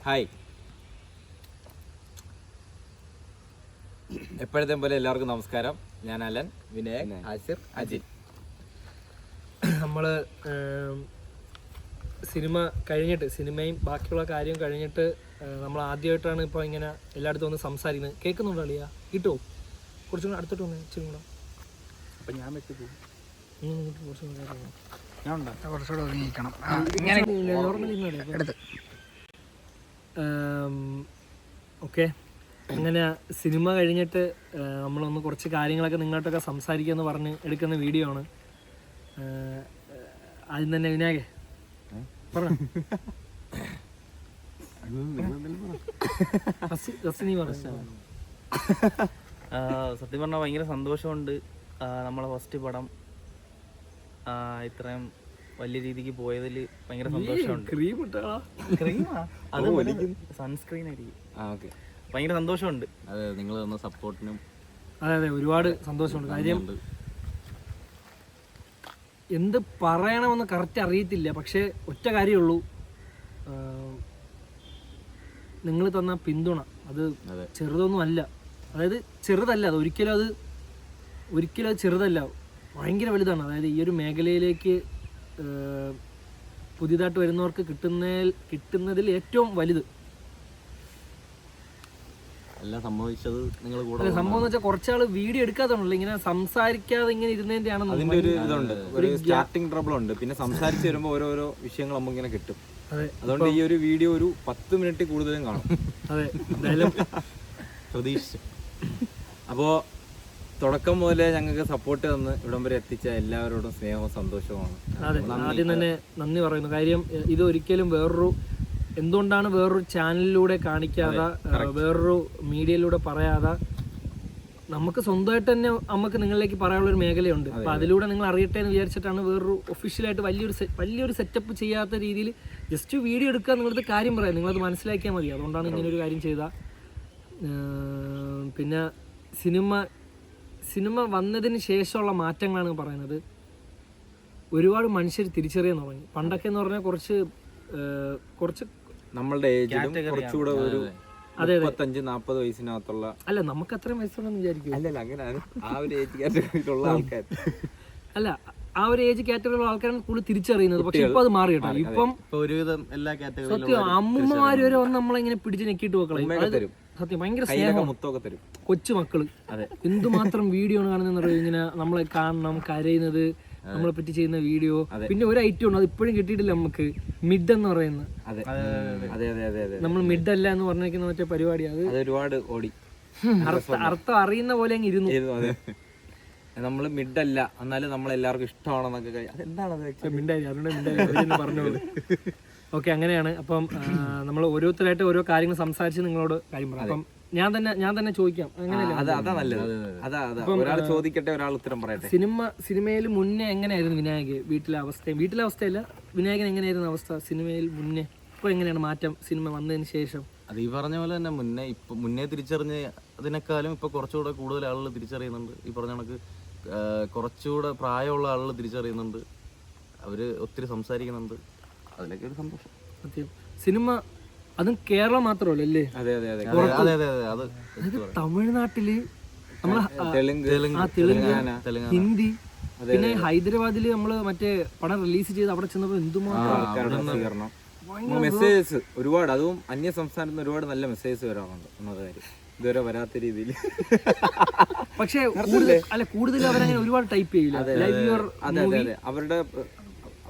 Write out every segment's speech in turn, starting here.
Hi. എപ്പോഴത്തെ പോലെ എല്ലാവർക്കും നമസ്കാരം. ഞാൻ അലൻ, വിനായക്, ആസിർ, അജിൻ. നമ്മൾ സിനിമ കഴിഞ്ഞിട്ട്, സിനിമയും ബാക്കിയുള്ള കാര്യം കഴിഞ്ഞിട്ട് നമ്മൾ ആദ്യമായിട്ടാണ് ഇപ്പോൾ ഇങ്ങനെ എല്ലായിടത്തും ഒന്ന് സംസാരിക്കുന്നത്. കേൾക്കുന്നുണ്ടോ അളിയാ? കിട്ടുമോ? കുറച്ചും കൂടെ അടുത്തോട്ട് വന്നേ, ഇച്ചിരി കൂടെ. അപ്പം ഞാൻ വെച്ച് പോകും. കുറച്ചുകൂടെ ഒതുങ്ങിക്കണം. ഓക്കെ, അങ്ങനെ സിനിമ കഴിഞ്ഞിട്ട് നമ്മളൊന്ന് കുറച്ച് കാര്യങ്ങളൊക്കെ നിങ്ങളോട്ടൊക്കെ സംസാരിക്കാമെന്ന് പറഞ്ഞ് എടുക്കുന്ന വീഡിയോ ആണ്. ആദ്യം തന്നെ വിനായകെ പറ. സത്യം പറഞ്ഞാൽ ഭയങ്കര സന്തോഷമുണ്ട്. നമ്മളെ ഫസ്റ്റ് പടം ഇത്രയും വലിയ രീതിക്ക് പോയതിൽ ഭയങ്കര സന്തോഷമുണ്ട്. അത് സൺസ്ക്രീൻ ആയിരിക്കും. ഭയങ്കര സന്തോഷമുണ്ട്. അതെ, നിങ്ങൾ തന്ന സപ്പോർട്ടിനും അതെ ഒരുപാട് സന്തോഷമുണ്ട്. കാര്യം എന്ത് പറയണമെന്ന് കറക്റ്റ് അറിയത്തില്ല. പക്ഷേ ഒറ്റ കാര്യമുള്ളൂ, നിങ്ങൾ തന്ന പിന്തുണ അത് ചെറുതൊന്നും അല്ല. അതായത് ചെറുതല്ല, അത് ഒരിക്കലും അത് ചെറുതല്ല, ഭയങ്കര വലുതാണ്. അതായത് ഈ ഒരു മേഖലയിലേക്ക് പുതിയതായിട്ട് വരുന്നവർക്ക് കിട്ടുന്നതിൽ ഏറ്റവും വലുത്. എല്ലാം സംഭവിച്ചത് നിങ്ങൾ കൂടെ. സംഭവം എന്ന് വെച്ചാൽ കുറച്ചാൾ വീഡിയോ എടുക്കാത്തതാണല്ലോ, ഇങ്ങനെ സംസാരിക്കാതെ ഇങ്ങനെ ഇരുന്നതിന്റെയാണ്. അതിന്റെ ഒരു ഇതുണ്ട്, ഒരു സ്റ്റാർട്ടിങ് ട്രബിൾ ഉണ്ട്. പിന്നെ സംസാരിച്ച് വരുമ്പോൾ ഓരോരോ വിഷയങ്ങൾ നമുക്ക് ഇങ്ങനെ കിട്ടും. അതുകൊണ്ട് ഈ ഒരു വീഡിയോ ഒരു 10 മിനിറ്റ് കൂടുതലും കാണും. അതെ, എന്തായാലും പ്രതീക്ഷിച്ചു. അപ്പോൾ തുടക്കം മുതലേ ഞങ്ങൾക്ക് സപ്പോർട്ട് തന്ന് ഇവിടം വരെ എത്തിച്ച എല്ലാവരോടും സ്നേഹവും സന്തോഷവുമാണ്. അതെ, ആദ്യം തന്നെ നന്ദി പറയുന്നു. കാര്യം ഇത് ഒരിക്കലും എന്തുകൊണ്ടാണ് വേറൊരു ചാനലിലൂടെ കാണിക്കാതെ, വേറൊരു മീഡിയയിലൂടെ പറയാതെ, നമുക്ക് സ്വന്തമായിട്ട് തന്നെ നമുക്ക് നിങ്ങളിലേക്ക് പറയാനുള്ളൊരു മേഖലയുണ്ട്. അപ്പൊ അതിലൂടെ നിങ്ങൾ അറിയട്ടെ എന്ന് വിചാരിച്ചിട്ടാണ് വേറൊരു ഒഫീഷ്യലായിട്ട് വലിയൊരു സെറ്റപ്പ് ചെയ്യാത്ത രീതിയിൽ ജസ്റ്റ് വീഡിയോ എടുക്കുക, നിങ്ങളത് കാര്യം പറയാം, നിങ്ങളത് മനസ്സിലാക്കിയാൽ മതി. അതുകൊണ്ടാണ് ഇങ്ങനൊരു കാര്യം ചെയ്ത. പിന്നെ സിനിമ വന്നതിന് ശേഷമുള്ള മാറ്റങ്ങളാണ് പറയുന്നത്. ഒരുപാട് മനുഷ്യർ തിരിച്ചറിയാൻ തുടങ്ങി. പണ്ടൊക്കെ എന്ന് പറഞ്ഞാൽ കുറച്ച് നമ്മളുടെ ഏജിലും കുറച്ചുകൂടെ ഒരു 35-40 വയസ്സിനകത്തുള്ള, അല്ല നമുക്ക് അത്രയും വയസ്സുണ്ടെന്ന് വിചാരിക്കും. അല്ലല്ല, അങ്ങനെ ആ ഒരു ഏജ് കാറ്റഗറിയിലുള്ള ആൾക്കാർ, അല്ല ആ ഒരു ഏജ് കാറ്റഗറിയിലുള്ള ആൾക്കാരാണ് കൂടുതൽ തിരിച്ചറിയുന്നത്. പക്ഷെ ഇപ്പൊ അത് മാറി കേട്ടോ. ഇപ്പം ഒരുവിധം എല്ലാ കാറ്റഗറിയിലും സത്യം അമ്മമാര് വരെ വന്ന് നമ്മളിങ്ങനെ പിടിച്ച് നെക്കിട്ട് വെക്കളെ. സത്യം ഭയങ്കര സ്നേഹം. കൊച്ചു മക്കള് എന്തുമാത്രം വീഡിയോ ആണ് കാണുന്നത്. ഇങ്ങനെ നമ്മളെ കാണണം, കരയുന്നത്, നമ്മളെ പറ്റി ചെയ്യുന്ന വീഡിയോ. പിന്നെ ഒരു ഐറ്റം ഉണ്ട്, അത് ഇപ്പോഴും കിട്ടിയിട്ടില്ല നമുക്ക്, മിഡ് എന്ന് പറയുന്നത്. നമ്മൾ മിഡ് അല്ല എന്ന് പറഞ്ഞിരിക്കുന്ന മറ്റേ പരിപാടി, അത് ഒരുപാട് ഓടി അർത്ഥം അറിയുന്ന പോലെ അങ്ങ് ഇരുന്നു. നമ്മള് മിഡ് അല്ല, എന്നാലും നമ്മളെല്ലാവർക്കും ഇഷ്ടമാണെന്നൊക്കെ. മിണ്ടായി പറഞ്ഞോളൂ. ഓക്കെ, അങ്ങനെയാണ്. അപ്പം നമ്മൾ ഓരോരുത്തരായിട്ട് ഓരോ കാര്യങ്ങൾ സംസാരിച്ച് നിങ്ങളോട് കാര്യം പറയാം. അപ്പം ഞാൻ തന്നെ ചോദിക്കാം, അങ്ങനെയല്ല, ചോദിക്കട്ടെ, ഒരാൾ ഉത്തരം പറയട്ടെ. സിനിമയിൽ മുന്നേ എങ്ങനെയായിരുന്നു വിനായക്? വീട്ടിലെ അവസ്ഥയല്ല, വിനായകൻ എങ്ങനെയായിരുന്നു അവസ്ഥ സിനിമയിൽ മുന്നേ? ഇപ്പൊ എങ്ങനെയാണ് മാറ്റം സിനിമ വന്നതിന് ശേഷം? അത് ഈ പറഞ്ഞ പോലെ തന്നെ മുന്നേ തിരിച്ചറിഞ്ഞ് അതിനേക്കാളും ഇപ്പൊ കുറച്ചുകൂടെ കൂടുതൽ ആളുകൾ തിരിച്ചറിയുന്നുണ്ട്. ഈ പറഞ്ഞ കണക്ക് കുറച്ചുകൂടെ പ്രായമുള്ള ആളുകൾ തിരിച്ചറിയുന്നുണ്ട്, അവര് ഒത്തിരി സംസാരിക്കുന്നുണ്ട്. അതിലൊക്കെ ഒരു സന്തോഷം. സത്യം, സിനിമ അതും കേരളം മാത്രമല്ലേ, തമിഴ്നാട്ടില് നമ്മള് ഹിന്ദി, പിന്നെ ഹൈദരാബാദില് നമ്മള് മറ്റേ പടം റിലീസ് ചെയ്ത് അവിടെ ചെന്നപ്പോ എന്തുമാത്രം മെസ്സേജസ് ഒരുപാട്, അതും അന്യ സംസ്ഥാനത്ത് നിന്ന് ഒരുപാട് നല്ല മെസ്സേജസ് വരാറുണ്ട്. ഒന്നാമത്തെ കാര്യം, ഇതുവരെ വരാത്ത രീതിയിൽ. പക്ഷേ കൂടുതൽ അവരങ്ങനെ ഒരുപാട് ടൈപ്പ് ചെയ്യില്ല.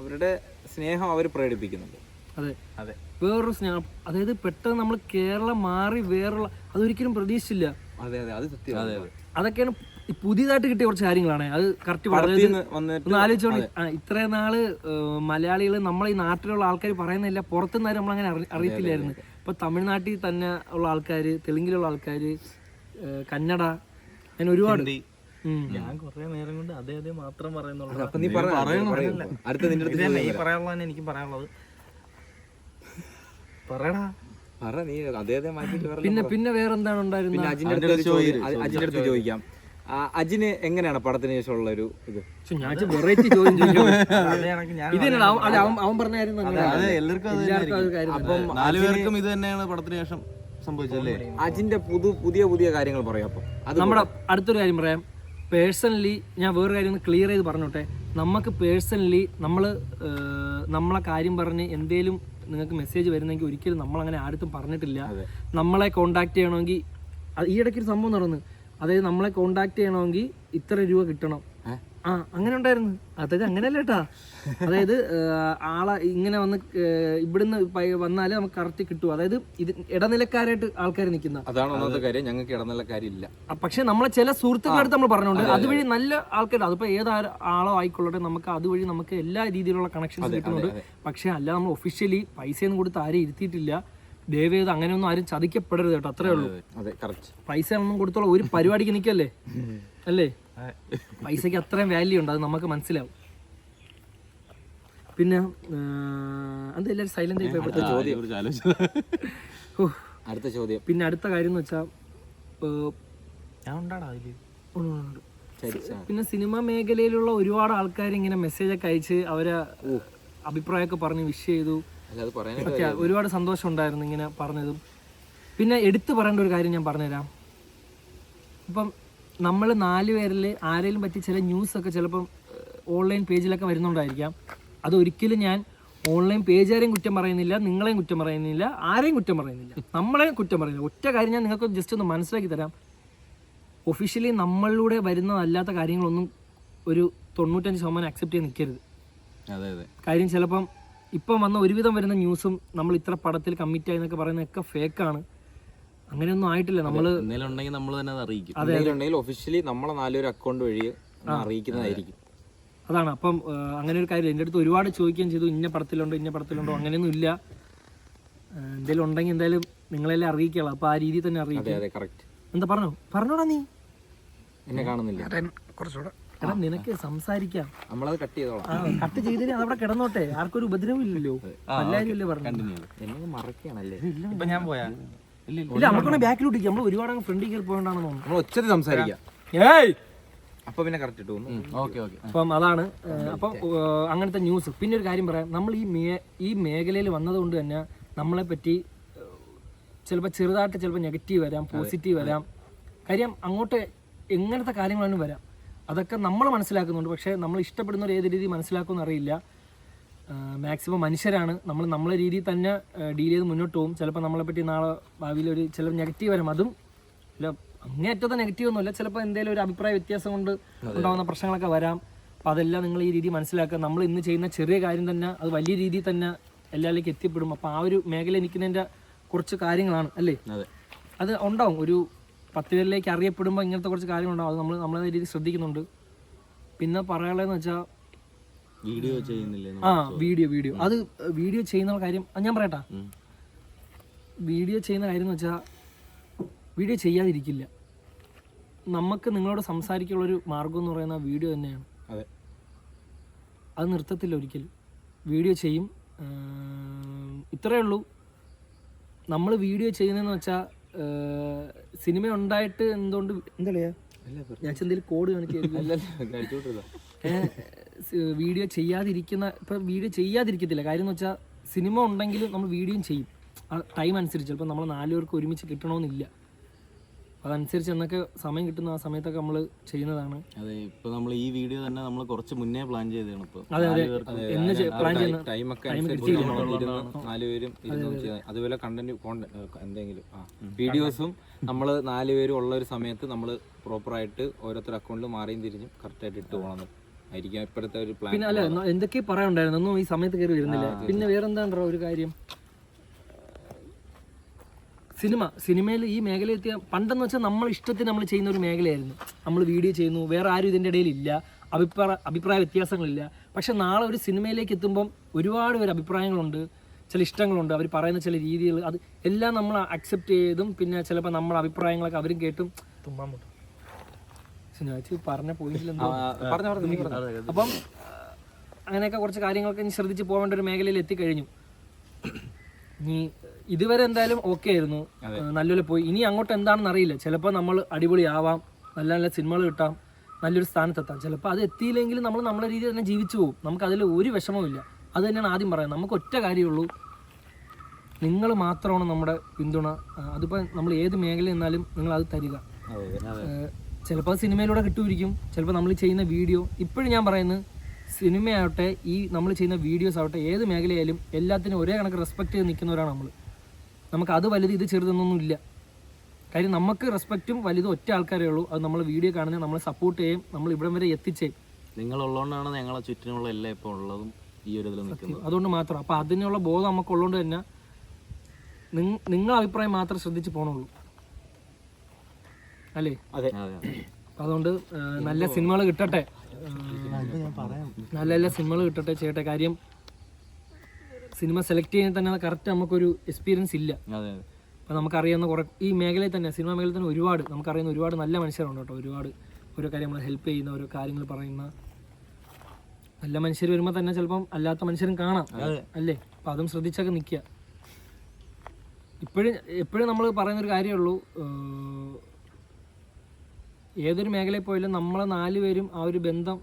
അവരുടെ സ്നേഹം അവർ പ്രകടിപ്പിക്കുന്നുണ്ട്. അതെ, വേറൊരു സ്നേഹം. അതായത് പെട്ടെന്ന് നമ്മൾ കേരളം മാറി വേറുള്ള, അതൊരിക്കലും പ്രതീക്ഷിച്ചില്ല. അതൊക്കെയാണ് പുതിയതായിട്ട് കിട്ടിയ കുറച്ച് കാര്യങ്ങളാണ്. അത് കറക്റ്റ് ഒന്ന് ആലോചിച്ചോളി. ഇത്രയും നാള് മലയാളികൾ നമ്മളെ ഈ നാട്ടിലുള്ള ആൾക്കാർ പറയുന്നില്ല, പുറത്തുനിന്നാലും നമ്മളങ്ങനെ അറിയത്തില്ലായിരുന്നു. ഇപ്പൊ തമിഴ്നാട്ടിൽ തന്നെ ഉള്ള ആൾക്കാര്, തെലുങ്കിലുള്ള ആൾക്കാര്, കന്നഡ, അങ്ങനെ ഒരുപാട്. ഞാൻ കൊറേ നേരം കൊണ്ട് അതേ മാത്രം പറയുന്നുള്ളൂ. എനിക്ക് പറയാനുള്ളത് പറയടാ. പിന്നെ വേറെന്താണ് ഉണ്ടായിരുന്നത്? അജിന്റെ അടുത്ത് ചോദിക്കാം. അജിന് എങ്ങനെയാണ് പടത്തിന് ശേഷമുള്ള ഒരു ഇത്? പക്ഷെ ഞാൻ വെറൈറ്റി ചോദ്യം ചോദിക്കും. ഇത് തന്നെയാണ് അവൻ പറഞ്ഞ കാര്യം അതെ, എല്ലാവർക്കും അത് കാര്യം. അപ്പം 4 പേർക്കും ഇത് തന്നെയാണ് പടത്തിന് ശേഷം സംഭവിച്ചല്ലേ? അജിന്റെ പുതിയ കാര്യങ്ങൾ പറയാം. അപ്പം അത് നമ്മുടെ അടുത്തൊരു കാര്യം പറയാം. പേഴ്സണലി ഞാൻ വേറൊരു കാര്യം ഒന്ന് ക്ലിയർ ചെയ്ത് പറഞ്ഞോട്ടെ. നമുക്ക് പേഴ്സണലി നമ്മളെ കാര്യം പറഞ്ഞ് എന്തേലും നിങ്ങൾക്ക് മെസ്സേജ് വരുന്നെങ്കിൽ ഒരിക്കലും നമ്മളങ്ങനെ ആരും പറഞ്ഞിട്ടില്ല. നമ്മളെ കോണ്ടാക്ട് ചെയ്യണമെങ്കിൽ ഈ ഇടയ്ക്കൊരു സംഭവം നടന്നു. അതായത് നമ്മളെ കോണ്ടാക്ട് ചെയ്യണമെങ്കിൽ ഇത്ര രൂപ കിട്ടണം. അങ്ങനെ ഉണ്ടായിരുന്നു. അതായത് അങ്ങനെയല്ല കേട്ടാ. അതായത് ആളെ ഇങ്ങനെ വന്ന് ഇവിടുന്ന് വന്നാലേ നമുക്ക് കറക്റ്റ് കിട്ടും. അതായത് ഇത് ഇടനിലക്കാരായിട്ട് ആൾക്കാർ നിൽക്കുന്ന അതാണ് ഒന്നാമത്തെ കാര്യം. ഞങ്ങൾക്ക് ഇടനിലക്കാരില്ല. പക്ഷെ നമ്മളെ ചില സുഹൃത്തുക്കളടുത്ത് നമ്മൾ പറഞ്ഞുകൊണ്ട് അതുവഴി നല്ല ആൾക്കാർ, അതിപ്പോ ആളോ ആയിക്കൊള്ളട്ടെ, നമുക്ക് അതുവഴി നമുക്ക് എല്ലാ രീതിയിലുള്ള കണക്ഷൻസ് കിട്ടുന്നുണ്ട്. പക്ഷെ അല്ല, നമ്മൾ ഒഫീഷ്യലി പൈസയൊന്നും കൊടുത്ത് ആരെയും ഇരുത്തിയിട്ടില്ല. ദയവേത് അങ്ങനെയൊന്നും ആരും ചതിക്കപ്പെടരുത് കേട്ടോ. അത്രേ ഉള്ളൂ. പൈസ ഒന്നും കൊടുത്തോളൂ. ഒരു പരിപാടിക്ക് നിൽക്കല്ലേ അല്ലേ? പൈസക്ക് അത്രയും വാല്യൂ ഉണ്ട്, അത് നമുക്ക് മനസ്സിലാവും. പിന്നെ അതെല്ലാവരും സൈലന്റ് ആയി. അടുത്ത ചോദ്യം. പിന്നെ അടുത്ത കാര്യം എന്ന് വെച്ചാൽ പിന്നെ സിനിമ മേഖലയിലുള്ള ഒരുപാട് ആൾക്കാർ ഇങ്ങനെ മെസ്സേജ് ഒക്കെ അയച്ച് അവരെ അഭിപ്രായമൊക്കെ പറഞ്ഞ് വിഷ് ചെയ്തു. ഒരുപാട് സന്തോഷം ഉണ്ടായിരുന്നു ഇങ്ങനെ പറഞ്ഞതും. പിന്നെ എടുത്തു പറയേണ്ട ഒരു കാര്യം ഞാൻ പറഞ്ഞുതരാം. ഇപ്പം നമ്മൾ 4 പേരിൽ ആരെങ്കിലും പറ്റി ചില ന്യൂസൊക്കെ ചിലപ്പം ഓൺലൈൻ പേജിലൊക്കെ വരുന്നുണ്ടായിരിക്കാം. അതൊരിക്കലും ഞാൻ ഓൺലൈൻ പേജുകാരെയും കുറ്റം പറയുന്നില്ല, നിങ്ങളെയും കുറ്റം പറയുന്നില്ല, ആരെയും കുറ്റം പറയുന്നില്ല, നമ്മളെയും കുറ്റം പറയുന്നില്ല. ഒറ്റ കാര്യം ഞാൻ നിങ്ങൾക്ക് ജസ്റ്റ് ഒന്ന് മനസ്സിലാക്കി തരാം. ഒഫീഷ്യലി നമ്മളിലൂടെ വരുന്നതല്ലാത്ത കാര്യങ്ങളൊന്നും ഒരു 95% അക്സെപ്റ്റ് ചെയ്യാൻ നിൽക്കരുത്. കാര്യം ചിലപ്പം ഇപ്പം വന്ന ഒരുവിധം വരുന്ന ന്യൂസും നമ്മൾ ഇത്ര പടത്തിൽ കമ്മിറ്റ് ആയി എന്നൊക്കെ പറയുന്നതൊക്കെ ഫേക്കാണ്. അങ്ങനെയൊന്നും ആയിട്ടില്ല. നമ്മൾ ഒഫീഷ്യലി നമ്മളെ 4 അക്കൗണ്ട് വഴി അറിയിക്കുന്നതായിരിക്കും. അതാണ്. അപ്പം അങ്ങനെ ഒരു കാര്യം എൻ്റെ അടുത്ത് ഒരുപാട് ചോദിക്കുകയും ചെയ്തു, ഇന്ന പടത്തിലുണ്ടോ അങ്ങനെയൊന്നും ഇല്ല. എന്തെങ്കിലും ഉണ്ടെങ്കിൽ എന്തായാലും നിങ്ങളെല്ലാം അറിയിക്കണം. അപ്പൊ ആ രീതിയിൽ തന്നെ അറിയിക്കാം. എന്താ പറഞ്ഞോടാ നീ എന്നെ കാണുന്നില്ല കുറച്ചുകൂടെ. എടാ നിനക്ക് സംസാരിക്കാം, നമ്മളത് കട്ട് ചെയ്തോളാം. കട്ട് ചെയ്തിട്ട് അതവിടെ കിടന്നോട്ടെ, ആർക്കൊരു ഉപദ്രവം ഇല്ലല്ലോ. എല്ലാവരും അല്ലേ പറഞ്ഞു. എന്നെ മറക്കാണല്ലേ? ഇപ്പൊ ഞാൻ പോയാ ഇല്ല, നമുക്കാണ് ബാക്കിലോട്ട് നമ്മൾ ഒരുപാട് ഫ്രണ്ടിൽ കയറി പോകണ്ടാണെന്ന് തോന്നുന്നു. നമ്മൾ ഒച്ചത്തിൽ സംസാരിക്കാം. അപ്പൊ പിന്നെ കറക്റ്റ് ഇട്ടു. അപ്പം അതാണ്. അപ്പം അങ്ങനത്തെ ന്യൂസ്. പിന്നെ ഒരു കാര്യം പറയാം. നമ്മൾ ഈ മേഖലയിൽ വന്നതുകൊണ്ട് തന്നെ നമ്മളെ പറ്റി ചിലപ്പോൾ ചെറുതായിട്ട് ചിലപ്പോൾ നെഗറ്റീവ് വരാം, പോസിറ്റീവ് വരാം. കാര്യം അങ്ങോട്ട് എങ്ങനത്തെ കാര്യങ്ങളാണ് വരാം. അതൊക്കെ നമ്മൾ മനസ്സിലാക്കുന്നുണ്ട്. പക്ഷേ നമ്മൾ ഇഷ്ടപ്പെടുന്നവർ ഏത് രീതി മനസ്സിലാക്കുമെന്ന് അറിയില്ല. മാക്സിമം മനുഷ്യരാണ്. നമ്മളെ രീതിയിൽ തന്നെ ഡീൽ ചെയ്ത് മുന്നോട്ട് പോകും. ചിലപ്പോൾ നമ്മളെപ്പറ്റി നാളെ ഭാവിയിൽ ഒരു ചില നെഗറ്റീവ് വരും. അതും ഇല്ല, അങ്ങേയറ്റത്തെ നെഗറ്റീവ് ഒന്നുമില്ല. ചിലപ്പോൾ എന്തെങ്കിലും ഒരു അഭിപ്രായ വ്യത്യാസം കൊണ്ട് ഉണ്ടാകുന്ന പ്രശ്നങ്ങളൊക്കെ വരാം. അപ്പോൾ അതെല്ലാം നിങ്ങൾ ഈ രീതി മനസ്സിലാക്കുക. നമ്മൾ ഇന്ന് ചെയ്യുന്ന ചെറിയ കാര്യം തന്നെ അത് വലിയ രീതിയിൽ തന്നെ എല്ലാവരിലേക്ക് എത്തിപ്പെടും. അപ്പോൾ ആ ഒരു മേഖല നിൽക്കുന്നതിൻ്റെ കുറച്ച് കാര്യങ്ങളാണ് അല്ലേ, അത് ഉണ്ടാവും. ഒരു 10 പേരിലേക്ക് അറിയപ്പെടുമ്പോൾ ഇങ്ങനത്തെ കുറച്ച് കാര്യങ്ങളുണ്ടാവും. അത് നമ്മളെ രീതിയിൽ ശ്രദ്ധിക്കുന്നുണ്ട്. പിന്നെ പറയാനുള്ളതെന്ന് വെച്ചാൽ വീഡിയോ ചെയ്യുന്നില്ലേ? വീഡിയോ അത് വീഡിയോ ചെയ്യുന്ന കാര്യം ഞാൻ പറയട്ടാ. വീഡിയോ ചെയ്യുന്ന കാര്യം എന്ന് വെച്ചാൽ വീഡിയോ ചെയ്യാതിരിക്കില്ല. നമുക്ക് നിങ്ങളോട് സംസാരിക്കാനുള്ളൊരു മാർഗം എന്ന് പറയുന്ന വീഡിയോ തന്നെയാണ്. അത് നിർത്തത്തില്ല ഒരിക്കലും. വീഡിയോ ചെയ്യും. ഇത്രയേ ഉള്ളൂ. നമ്മൾ വീഡിയോ ചെയ്യുന്നതെന്ന് വെച്ചാൽ സിനിമ ഉണ്ടായിട്ട് എന്തുകൊണ്ട് എന്താ ഞാൻ എന്തെങ്കിലും കോഡ് കാണിക്കുക. വീഡിയോ ചെയ്യാതിരിക്കുന്ന ഇപ്പം വീഡിയോ ചെയ്യാതിരിക്കത്തില്ല. കാര്യം എന്ന് വെച്ചാൽ സിനിമ ഉണ്ടെങ്കിലും നമ്മൾ വീഡിയോയും ചെയ്യും. ആ ടൈം അനുസരിച്ച് ചിലപ്പോൾ നമ്മൾ 4 പേർക്ക് ഒരുമിച്ച് കിട്ടണമെന്നില്ല. അതനുസരിച്ച് എന്നൊക്കെ സമയം കിട്ടുന്ന ആ സമയത്തൊക്കെ നമ്മൾ ചെയ്യുന്നതാണ്. അതെ, ഇപ്പൊ നമ്മൾ ഈ വീഡിയോ തന്നെ നമ്മൾ കുറച്ച് മുന്നേ പ്ലാൻ ചെയ്തതാണ്. ഇപ്പൊ അതുപോലെ കണ്ടന്റ് എന്തെങ്കിലും വീഡിയോസും നമ്മൾ 4 പേരും ഉള്ള ഒരു സമയത്ത് നമ്മൾ പ്രോപ്പറായിട്ട് ഓരോരുത്തർ അക്കൗണ്ടിൽ മാറിയും തിരിഞ്ഞും കറക്റ്റായിട്ട് ഇട്ട് പോകണം ആയിരിക്കും ഇപ്പോഴത്തെ ഒരു പ്ലാൻ. പിന്നെ അല്ല എന്തൊക്കെ പറയാനുണ്ടായിരുന്നു, ഒന്നും ഈ സമയത്ത് കയറി വരുന്നില്ല. പിന്നെ വേറെന്താണ്ടോ ഒരു കാര്യം, സിനിമയിൽ ഈ മേഖല എത്തിയ പണ്ടെന്ന് വെച്ചാൽ നമ്മൾ ഇഷ്ടത്തിന് നമ്മൾ ചെയ്യുന്ന ഒരു മേഖലയായിരുന്നു. നമ്മൾ വീഡിയോ ചെയ്യുന്നു, വേറെ ആരും ഇതിൻ്റെ ഇടയിൽ ഇല്ല, അഭിപ്രായ വ്യത്യാസങ്ങളില്ല. പക്ഷെ നാളെ ഒരു സിനിമയിലേക്ക് എത്തുമ്പം ഒരുപാട് പേര് അഭിപ്രായങ്ങളുണ്ട്, ചില ഇഷ്ടങ്ങളുണ്ട്, അവർ പറയുന്ന ചില രീതികൾ, അത് എല്ലാം നമ്മൾ അക്സെപ്റ്റ് ചെയ്തും പിന്നെ ചിലപ്പോൾ നമ്മുടെ അഭിപ്രായങ്ങളൊക്കെ അവരും കേട്ടും പറഞ്ഞ പോയിന്റിലെന്തോ. അപ്പം അങ്ങനെയൊക്കെ കുറച്ച് കാര്യങ്ങളൊക്കെ ഇനി ശ്രദ്ധിച്ച് പോകേണ്ട ഒരു മേഖലയിൽ എത്തിക്കഴിഞ്ഞു. ഇനി ഇതുവരെ എന്തായാലും ഓക്കെ ആയിരുന്നു, നല്ലപോലെ പോയി. ഇനി അങ്ങോട്ട് എന്താണെന്ന് അറിയില്ല. ചിലപ്പോൾ നമ്മൾ അടിപൊളി ആവാം, നല്ല നല്ല സിനിമകൾ കിട്ടാം, നല്ലൊരു സ്ഥാനത്തെത്താം. ചിലപ്പോൾ അത് എത്തിയില്ലെങ്കിലും നമ്മൾ നമ്മുടെ രീതിയിൽ തന്നെ ജീവിച്ചു പോകും. നമുക്കതിൽ ഒരു വിഷമവുമില്ല. അത് തന്നെയാണ് ആദ്യം പറയുന്നത്. നമുക്ക് ഒറ്റ കാര്യമുള്ളൂ, നിങ്ങൾ മാത്രമാണ് നമ്മുടെ പിന്തുണ. അതിപ്പോൾ നമ്മൾ ഏത് മേഖല നിന്നാലും നിങ്ങൾ അത് തരിക. ചിലപ്പോൾ സിനിമയിലൂടെ കിട്ടുമായിരിക്കും, ചിലപ്പോൾ നമ്മൾ ചെയ്യുന്ന വീഡിയോ. ഇപ്പോഴും ഞാൻ പറയുന്നത്, സിനിമയാവട്ടെ ഈ നമ്മൾ ചെയ്യുന്ന വീഡിയോസ് ആവട്ടെ, ഏത് മേഖലയായാലും എല്ലാത്തിനും ഒരേ കണക്ക് റെസ്പെക്റ്റ് ചെയ്ത് നിൽക്കുന്നവരാണ് നമ്മൾ. നമുക്ക് അത് വലുത് ഇത് ചെറുതെന്നൊന്നും ഇല്ല. കാര്യം നമുക്ക് റെസ്പെക്റ്റും വലുതും ഒറ്റ ആൾക്കാരേ ഉള്ളൂ. അത് നമ്മൾ വീഡിയോ കാണുന്നത്, നമ്മളെ സപ്പോർട്ട് ചെയ്യും, നമ്മൾ ഇവിടം വരെ എത്തിച്ചേയും. നിങ്ങളുള്ളതുകൊണ്ടാണ് ഞങ്ങളെ ചുറ്റിനുള്ള എല്ലാം ഇപ്പോൾ ഉള്ളതും ഈ ഒരു ഇതിൽ നിൽക്കുന്നത്. അതുകൊണ്ട് മാത്രം. അപ്പോൾ അതിനുള്ള ബോധം നമുക്കുള്ളതുകൊണ്ട് തന്നെ നിങ്ങളുടെ അഭിപ്രായം മാത്രം ശ്രദ്ധിച്ച് പോകണുള്ളൂ, അല്ലേ? അതെ. അതുകൊണ്ട് നല്ല സിനിമകൾ കിട്ടട്ടെ, നല്ല നല്ല സിനിമകൾ കിട്ടട്ടെ ചെയ്യട്ടെ. കാര്യം സിനിമ സെലക്ട് ചെയ്യാൻ തന്നെ കറക്റ്റ് നമുക്കൊരു എക്സ്പീരിയൻസ് ഇല്ല. അപ്പോൾ നമുക്കറിയാവുന്ന കുറേ ഈ മേഖലയിൽ തന്നെ, സിനിമ മേഖലയിൽ തന്നെ ഒരുപാട് നമുക്കറിയുന്ന ഒരുപാട് നല്ല മനുഷ്യരുണ്ട് കേട്ടോ. ഒരുപാട് ഓരോ കാര്യം നമ്മളെ ഹെൽപ്പ് ചെയ്യുന്ന, ഓരോ കാര്യങ്ങൾ പറയുന്ന നല്ല മനുഷ്യർ വരുമ്പോൾ തന്നെ ചിലപ്പം അല്ലാത്ത മനുഷ്യരും കാണാം, അല്ലേ? അപ്പം അതും ശ്രദ്ധിച്ചൊക്കെ നിൽക്കുക. എപ്പോഴും നമ്മൾ പറയുന്നൊരു കാര്യമുള്ളൂ, ഏതൊരു മേഖലയിൽ പോയാലും നമ്മളെ 4 പേരും ആ ഒരു ബന്ധം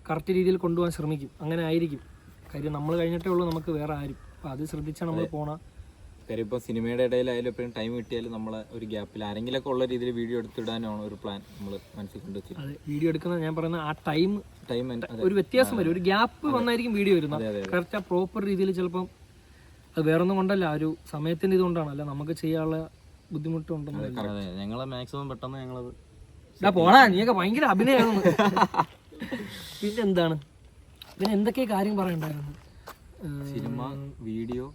കറക്റ്റ് രീതിയിൽ കൊണ്ടുപോകാൻ ശ്രമിക്കും. അങ്ങനെ ആയിരിക്കും. കാര്യം നമ്മൾ കഴിഞ്ഞിട്ടേ ഉള്ളൂ നമുക്ക് വേറെ ആരും. അപ്പോൾ അത് ശ്രദ്ധിച്ചാണ് നമ്മൾ പോകണം. കാര്യം ഇപ്പോൾ സിനിമയുടെ ഇടയിലായാലും എപ്പോഴും ടൈം കിട്ടിയാലും നമ്മളെ ഒരു ഗ്യാപ്പിൽ ആരെങ്കിലുമൊക്കെ ഉള്ള രീതിയിൽ വീഡിയോ എടുത്തിടാനാണ് ഒരു പ്ലാൻ നമ്മൾ മനസ്സിൽ കൊണ്ടുവച്ചത്. അതെ, വീഡിയോ എടുക്കുന്ന ഞാൻ പറയുന്നത് ആ ടൈം ഒരു വ്യത്യാസം വരും, ഒരു ഗ്യാപ്പ് വന്നായിരിക്കും വീഡിയോ വരുന്നത്. കറക്റ്റ് ആ പ്രോപ്പർ രീതിയിൽ. ചിലപ്പം അത് വേറൊന്നും കൊണ്ടല്ല, ആ ഒരു സമയത്തിൻ്റെ ഇതുകൊണ്ടാണ്, അല്ല നമുക്ക് ചെയ്യാനുള്ള ബുദ്ധിമുട്ടുണ്ടെന്ന്. ഞങ്ങളെ മാക്സിമം പെട്ടെന്ന് ഞങ്ങളത് പോടാ, നീയൊക്കെ ഭയങ്കര അഭിനയമാണ്. പിന്നെന്താണ്, പിന്നെ എന്തൊക്കെ കാര്യം പറയണ്ടായിരുന്നു? സിനിമ, വീഡിയോ,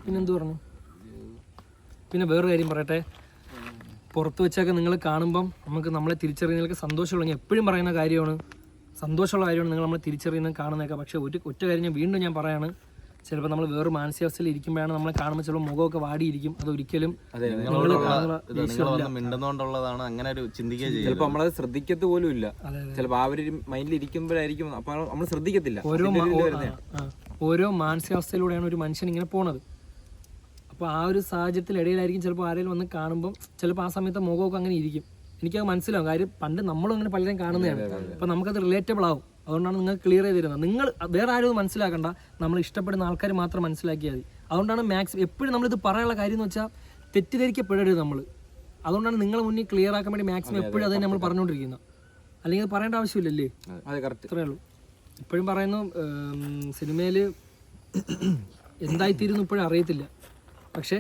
പിന്നെന്ത് പറഞ്ഞു? പിന്നെ വേറൊരു കാര്യം പറയട്ടെ, പുറത്ത് വെച്ചൊക്കെ നിങ്ങൾ കാണുമ്പം നമുക്ക് നമ്മളെ തിരിച്ചറിയുന്നതിലൊക്കെ സന്തോഷമുള്ള, ഞാൻ എപ്പോഴും പറയുന്ന കാര്യമാണ്, സന്തോഷമുള്ള കാര്യമാണ് നിങ്ങൾ നമ്മളെ തിരിച്ചറിയുന്നത് കാണുന്നതൊക്കെ. പക്ഷേ ഒറ്റ കാര്യം ഞാൻ വീണ്ടും ഞാൻ പറയാണ്, ചിലപ്പോൾ നമ്മൾ വേറെ മാനസികാവസ്ഥയിൽ ഇരിക്കുമ്പോഴാണ് നമ്മളെ കാണുമ്പോൾ ചിലപ്പോൾ മുഖമൊക്കെ വാടിയിരിക്കും. അതൊരിക്കലും മിണ്ടുന്നോണ്ടുള്ളതാണ്, അങ്ങനെ ഒരു ചിന്തിക്കുക ചെയ്യും. ചിലപ്പോൾ നമ്മളത് ശ്രദ്ധിക്കത്ത് പോലും ഇല്ല. ചിലപ്പോൾ ആ ഒരു മൈൻഡിൽ ഇരിക്കുമ്പോഴായിരിക്കും, അപ്പോൾ നമ്മൾ ശ്രദ്ധിക്കത്തില്ല. ഓരോ മാനസികാവസ്ഥയിലൂടെയാണ് ഒരു മനുഷ്യൻ ഇങ്ങനെ പോണത്. അപ്പോൾ ആ ഒരു സാഹചര്യത്തിൽ ഇടയിലായിരിക്കും ചിലപ്പോൾ ആരെങ്കിലും വന്ന് കാണുമ്പം ചിലപ്പോൾ ആ സമയത്ത് മുഖമൊക്കെ അങ്ങനെ ഇരിക്കും. എനിക്കത് മനസ്സിലാവും. കാര്യം പണ്ട് നമ്മളും അങ്ങനെ പലരും കാണുന്നതാണ്. അപ്പോൾ നമുക്കത് റിലേറ്റബിൾ ആവും. അതുകൊണ്ടാണ് നിങ്ങൾ ക്ലിയർ ചെയ്ത് തരുന്നത്. നിങ്ങൾ വേറെ ആരും മനസ്സിലാക്കണ്ട, നമ്മൾ ഇഷ്ടപ്പെടുന്ന ആൾക്കാർ മാത്രം മനസ്സിലാക്കിയാൽ മതി. അതുകൊണ്ടാണ് എപ്പോഴും നമ്മളിത് പറയാനുള്ള കാര്യം എന്ന് വെച്ചാൽ തെറ്റിദ്ധരിക്കപ്പെടരുത് നമ്മൾ. അതുകൊണ്ടാണ് നിങ്ങളെ മുന്നിൽ ക്ലിയർ ആക്കാൻ വേണ്ടി മാക്സിമം എപ്പോഴും അത് തന്നെ നമ്മൾ പറഞ്ഞുകൊണ്ടിരിക്കുന്നത്. അല്ലെങ്കിൽ അത് പറയേണ്ട ആവശ്യമില്ലല്ലേ? അതെ, കറക്റ്റ്. ഇത്രയേ ഉള്ളൂ. ഇപ്പോഴും പറയുന്നു, സിനിമയിൽ എന്തായിത്തീരുന്നു ഇപ്പോഴും അറിയത്തില്ല. പക്ഷേ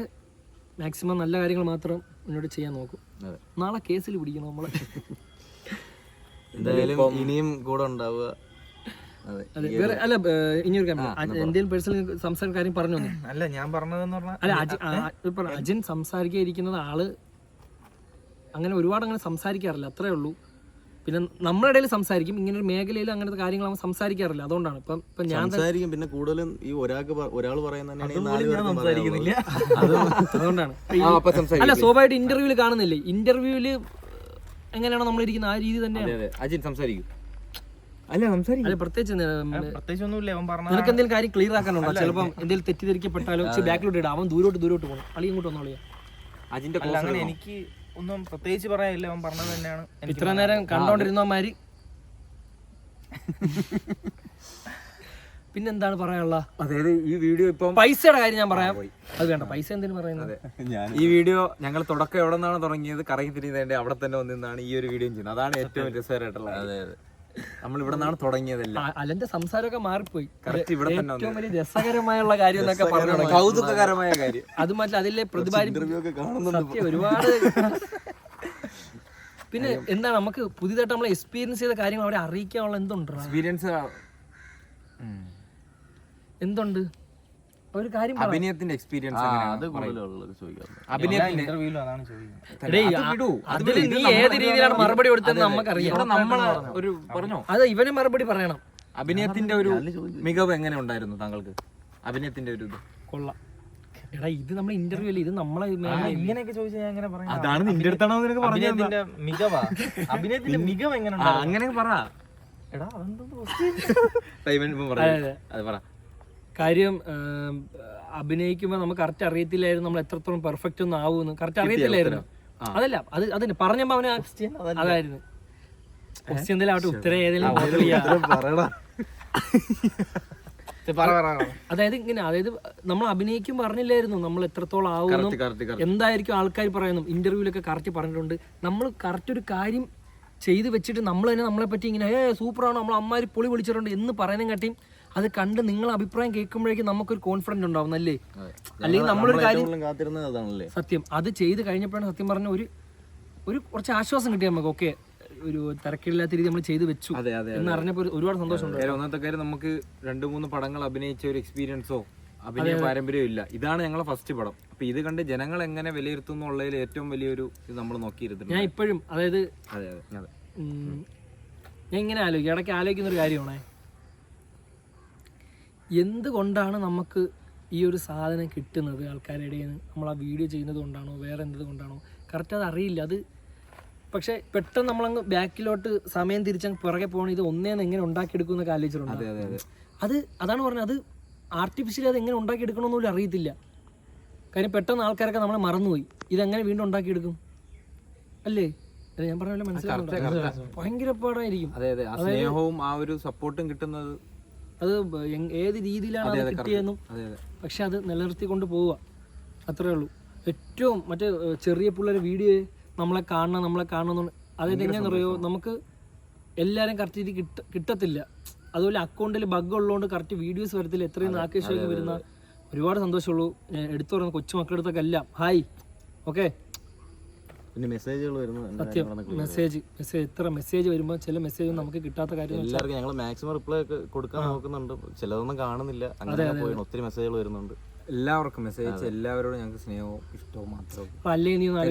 മാക്സിമം നല്ല കാര്യങ്ങൾ മാത്രം മുന്നോട്ട് ചെയ്യാൻ നോക്കും. നാളെ കേസിൽ പിടിക്കണം നമ്മളെ. എന്തായാലും ഇനിയും കൂടെ ഉണ്ടാവുക. അതെ, വേറെ അല്ല, ഇനിയൊരു കാര്യം, എന്തെങ്കിലും പേഴ്സണൽ സംസാരിക്കുന്ന കാര്യം പറഞ്ഞു. അല്ല, ഞാൻ പറഞ്ഞതെന്ന് പറഞ്ഞാൽ, അല്ല, അജിൻ സംസാരിക്കാതിരിക്കുന്നത് ആള് അങ്ങനെ ഒരുപാട് അങ്ങനെ സംസാരിക്കാറില്ല, അത്രേ ഉള്ളൂ. പിന്നെ നമ്മുടെ ഇടയിൽ സംസാരിക്കും, ഇങ്ങനെ ഒരു മേഖലയിൽ അങ്ങനത്തെ കാര്യങ്ങൾ അവൻ സംസാരിക്കാറില്ല. അതുകൊണ്ടാണ് ഇപ്പം ഞാൻ സംസാരിക്കും. പിന്നെ കൂടുതലും ഈ ഒരാൾ പറയുന്ന അതുകൊണ്ടാണ്. അല്ല, സ്വാഭാവികമായിട്ട് ഇന്റർവ്യൂവിൽ കാണുന്നില്ലേ, ഇന്റർവ്യൂവിൽ എങ്ങനെയാണോ നമ്മൾ ഇരിക്കുന്നത് ആ രീതി തന്നെയാണ്. അജിൻ സംസാരിക്കും. അല്ല, പ്രത്യേകിച്ച് പ്രത്യേകിച്ചൊന്നുമില്ല. അവൻ പറഞ്ഞ നിനക്ക് എന്തെങ്കിലും കാര്യം ക്ലിയർ ആക്കാനുണ്ടോ? ചിലപ്പം എന്തെങ്കിലും തെറ്റിദ്ധരിക്കപ്പെട്ടാലോ ബാക്കിലോട്ട് ഇടാം. അവൻ ദൂരോട്ട് പോകണം, അളി ഇങ്ങോട്ട് വന്നോളിയാ. അജിന്റെ അങ്ങനെ എനിക്ക് ഒന്നും പ്രത്യേകിച്ച് പറയാനില്ല. അവൻ പറഞ്ഞത് തന്നെയാണ്. ഇത്ര നേരം കണ്ടോണ്ടിരുന്നമാര് പിന്നെന്താണ് പറയാനുള്ള? അതായത് ഈ വീഡിയോ ഇപ്പം പൈസയുടെ കാര്യം ഞാൻ പറയാം. അത് വേണ്ട, പൈസ എന്തിനു പറയുന്നത്? ഈ വീഡിയോ ഞങ്ങൾ തുടക്കം എവിടെ നിന്നാണ് തുടങ്ങിയത്, കറങ്ങി തിരിയുന്നതിന്റെ അവിടെ തന്നെ വന്നിരുന്നാണ് ഈ ഒരു വീഡിയോ ചെയ്യുന്നത്. അതാണ് ഏറ്റവും രസകരമായിട്ടുള്ളത്. അതെ അതെ, നമ്മൾ ഇവിടെ നിന്നാണ് തുടങ്ങിയതല്ല. അലന്റെ സംസാരമൊക്കെ മാറിപ്പോയി. ഇവിടെ തന്നെ ഏറ്റവും വലിയ രസകരമായുള്ള കാര്യം എന്നൊക്കെ പറഞ്ഞു, കൗതുകകരമായ കാര്യം. അത് മറ്റേ അതിലെ പ്രതിപാദിക്കും ഒരുപാട്. പിന്നെ എന്താ നമുക്ക് പുതിയതായിട്ട് നമ്മൾ എക്സ്പീരിയൻസ് ചെയ്ത കാര്യങ്ങൾ അവരെ അറിയിക്കാനുള്ള എന്തുണ്ട്? എക്സ്പീരിയൻസ് എന്തുണ്ട്? ഒരു കാര്യം അഭിനയത്തിന്റെ എക്സ്പീരിയൻസ് നീ ഏത് രീതിയിലാണ് മറുപടി കൊടുത്തതെന്ന് നമുക്കറിയാം. അത് ഇവന് മറുപടി പറയണം. അഭിനയത്തിന്റെ ഒരു മികവ് എങ്ങനെ ഉണ്ടായിരുന്നു താങ്കൾക്ക്? അഭിനയത്തിന്റെ ഒരു ഇത് കൊള്ളാം. എടാ, ഇത് നമ്മുടെ ഇന്റർവ്യൂ അല്ലേ, ഇത് നമ്മളെ ഇങ്ങനെയൊക്കെ ചോദിച്ചാൽ ഞാൻ എങ്ങനെ പറയാം? അതാണ് നിന്റെ അടുത്താണോ നിനക്ക് പറഞ്ഞത്? അഭിനയത്തിന്റെ മികവാ, അഭിനയത്തിന്റെ മികവ് എങ്ങനെ അങ്ങനെ പറ. എടാ, അതെന്തോ പറ. കാര്യം അഭിനയിക്കുമ്പോൾ നമുക്ക് കറക്റ്റ് അറിയത്തില്ലായിരുന്നു നമ്മൾ എത്രത്തോളം പെർഫെക്റ്റ് ഒന്നും ആവുമെന്ന്. കറക്റ്റ് അറിയത്തില്ലായിരുന്നു. അതല്ല അത് അതിന് പറഞ്ഞപ്പോ അവന് അതായിരുന്നു ക്വസ്റ്റ്യൻ എന്തെങ്കിലും ആവട്ടെ, ഉത്തരം ഏതെങ്കിലും പറയടാ. അതായത് ഇങ്ങനെ, അതായത് നമ്മൾ അഭിനയിക്കും പറഞ്ഞില്ലായിരുന്നു നമ്മൾ എത്രത്തോളം ആവുമെന്നും എന്തായിരിക്കും ആൾക്കാർ പറയുന്നു. ഇന്റർവ്യൂലൊക്കെ കറക്റ്റ് പറഞ്ഞിട്ടുണ്ട്. നമ്മൾ കറക്റ്റ് ഒരു കാര്യം ചെയ്ത് വെച്ചിട്ട് നമ്മൾ തന്നെ നമ്മളെ പറ്റി ഇങ്ങനെ സൂപ്പറാണ്, നമ്മൾ അമ്മാര് പൊളി വിളിച്ചിട്ടുണ്ട് എന്ന് പറയുന്നതും കാട്ടിയും അത് കണ്ട് നിങ്ങൾ അഭിപ്രായം കേൾക്കുമ്പോഴേക്കും നമുക്കൊരു കോൺഫിഡൻസ് ഉണ്ടാവും അല്ലേ. അല്ലെങ്കിൽ നമ്മളൊരു കാര്യം സത്യം അത് ചെയ്ത് കഴിഞ്ഞപ്പോഴാണ് സത്യം പറഞ്ഞ ഒരു കുറച്ച് ആശ്വാസം കിട്ടി നമുക്ക്. ഓക്കെ, ഒരു തിരക്കില്ലാത്ത രീതി നമ്മൾ ചെയ്ത് വെച്ചു എന്ന് അറിഞ്ഞപ്പോൾ ഒരുപാട് സന്തോഷമുണ്ട്. ഒന്നാമത്തെ കാര്യം നമുക്ക് 2-3 പടങ്ങൾ അഭിനയിച്ച ഒരു എക്സ്പീരിയൻസോ അഭിനയ പാരമ്പര്യമോ ഇല്ല. ഇതാണ് ഞങ്ങളെ ഫസ്റ്റ് പടം. അപ്പൊ ഇത് കണ്ട് ജനങ്ങൾ എങ്ങനെ വിലയിരുത്തുന്നു ഉള്ളതിൽ ഏറ്റവും വലിയൊരു ഇത് നമ്മൾ നോക്കിയിരുന്നു. ഞാൻ ഇപ്പോഴും അതായത് ഞാൻ ഇങ്ങനെ ആലോചിക്കും, ഇടയ്ക്ക് ആലോചിക്കുന്ന ഒരു കാര്യമാണേ, എന്തുകൊണ്ടാണ് നമുക്ക് ഈ ഒരു സാധനം കിട്ടുന്നത് ആൾക്കാരുടെ ഇടയിൽ നിന്ന്? നമ്മൾ ആ വീഡിയോ ചെയ്യുന്നത് കൊണ്ടാണോ വേറെ എന്ത് കൊണ്ടാണോ കറക്റ്റ് അത് അറിയില്ല. അത് പക്ഷെ പെട്ടെന്ന് നമ്മളങ്ങ് ബാക്കിലോട്ട് സമയം തിരിച്ചങ്ങ് പുറകെ പോകണം, ഇത് ഒന്നേന്ന് എങ്ങനെ ഉണ്ടാക്കിയെടുക്കും എന്നൊക്കെ ആലോചിച്ചിട്ടുണ്ട്. അതാണ് പറഞ്ഞത്, അത് ആർട്ടിഫിഷ്യലി അത് എങ്ങനെ ഉണ്ടാക്കിയെടുക്കണമെന്നൊന്നും അറിയത്തില്ല. കാര്യം പെട്ടെന്ന് ആൾക്കാരൊക്കെ നമ്മളെ മറന്നുപോയി, ഇതെങ്ങനെ വീണ്ടും ഉണ്ടാക്കിയെടുക്കും അല്ലേ? ഞാൻ പറഞ്ഞ മനസ്സിലാവുന്നുണ്ട്, ഭയങ്കര പാടായിരിക്കും. സ്നേഹവും ആ ഒരു സപ്പോർട്ടും കിട്ടുന്നത് അത് ഏത് രീതിയിലാണ് അത് കിട്ടിയതെന്നും പക്ഷെ അത് നിലനിർത്തിക്കൊണ്ട് പോവുക, അത്രേ ഉള്ളൂ. ഏറ്റവും മറ്റേ ചെറിയ പിള്ളേരെ വീഡിയോ നമ്മളെ കാണണം അതായത് എങ്ങനെയാണെന്ന് അറിയോ, നമുക്ക് എല്ലാവരും കറക്റ്റ് രീതി കിട്ടത്തില്ല. അതുപോലെ അക്കൗണ്ടിൽ ബഗ് ഉള്ളതുകൊണ്ട് കറക്റ്റ് വീഡിയോസ് വരത്തില്ല. എത്രയും ആക്കേഷമൊക്കെ വരുന്ന ഒരുപാട് സന്തോഷമുള്ളൂ. എടുത്തു പറയുന്ന കൊച്ചുമക്കളെടുത്തൊക്കെ എല്ലാം ഹായ്, ഓക്കെ. പിന്നെ മെസ്സേജുകൾ വരുന്നത് സത്യം, മെസ്സേജ് എത്ര മെസ്സേജ് വരുമ്പോൾ ചില മെസ്സേജ് നമുക്ക് കിട്ടാത്ത കാര്യം. എല്ലാവർക്കും ഞങ്ങൾ മാക്സിമം റിപ്ലൈ ഒക്കെ കൊടുക്കാൻ നോക്കുന്നുണ്ട്, ചിലതൊന്നും കാണുന്നില്ല, അങ്ങനെ പോയി ഒത്തിരി മെസ്സേജുകൾ വരുന്നുണ്ട്. എല്ലാവർക്കും മെസ്സേജ്, എല്ലാവരോടും ഞങ്ങൾക്ക് സ്നേഹവും ഇഷ്ടവും മാത്രം.